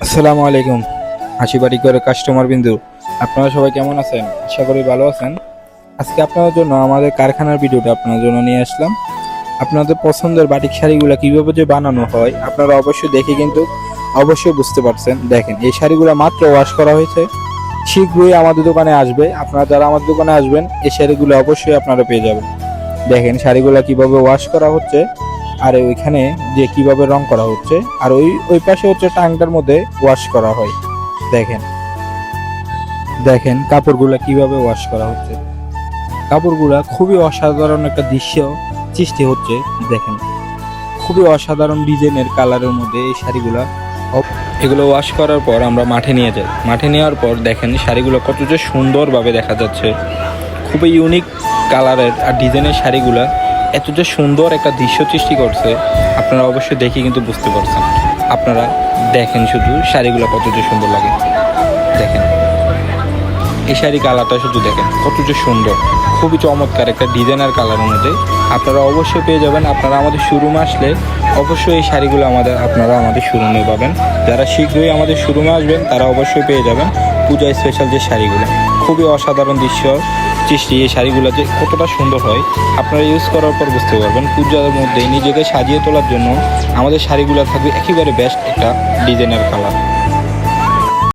আসসালামু আলাইকুম আশিবাড়ি করে কাস্টমার বিন্দু, আপনারা সবাই কেমন আছেন? আশা করি ভালো আছেন। আজকে আপনাদের জন্য আমাদের কারখানার ভিডিওটা আপনার জন্য নিয়ে আসলাম। আপনাদের পছন্দের বাটিক শাড়িগুলো কিভাবে যে বানানো হয় আপনারা অবশ্যই দেখে কিন্তু অবশ্যই বুঝতে পারছেন। দেখেন, এই শাড়িগুলো মাত্র ওয়াশ করা হয়েছে, শীঘ্রই আমাদের দোকানে আসবে। আপনারা যারা আমাদের দোকানে আসবেন এই শাড়িগুলো অবশ্যই আপনারা পেয়ে যাবেন। দেখেন শাড়িগুলো কিভাবে ওয়াশ করা হচ্ছে, আর ওইখানে যে কিভাবে রং করা হচ্ছে, আর ওই ওই পাশে হচ্ছে টাংটার মধ্যে ওয়াশ করা হয়। দেখেন দেখেন কাপড়গুলা কিভাবে ওয়াশ করা হচ্ছে। কাপড়গুলা খুবই অসাধারণ একটা দৃশ্য সৃষ্টি হচ্ছে। দেখেন খুবই অসাধারণ ডিজাইনের কালারের মধ্যে এই শাড়িগুলা। এগুলো ওয়াশ করার পর আমরা মাঠে নিয়ে যাই। মাঠে নেওয়ার পর দেখেন শাড়িগুলো কত যে সুন্দরভাবে দেখা যাচ্ছে, খুবই ইউনিক কালারের আর ডিজাইনের শাড়িগুলা এত যে সুন্দর একটা দৃশ্য সৃষ্টি করছে আপনারা অবশ্যই দেখে কিন্তু বুঝতে পারছেন। আপনারা দেখেন শুধু শাড়িগুলো কত যে সুন্দর লাগে। দেখেন এই শাড়ি কালারটা শুধু দেখেন কত যে সুন্দর, খুবই চমৎকার একটা ডিজাইনার কালারের মধ্যে। আপনারা অবশ্যই পেয়ে যাবেন। আপনারা আমাদের শোরুমে আসলে অবশ্যই এই শাড়িগুলো আপনারা আমাদের শোরুমে পাবেন। যারা শীঘ্রই আমাদের শোরুমে আসবেন তারা অবশ্যই পেয়ে যাবেন পূজা স্পেশাল যে শাড়িগুলো। খুবই অসাধারণ দৃশ্য সৃষ্টি এই শাড়িগুলো যে কতটা সুন্দর হয় আপনারা ইউজ করার পর বুঝতে পারবেন। পূজার মধ্যে নিজেকে সাজিয়ে তোলার জন্য আমাদের শাড়িগুলো থাকবে একেবারে বেস্ট একটা ডিজাইনার কালার।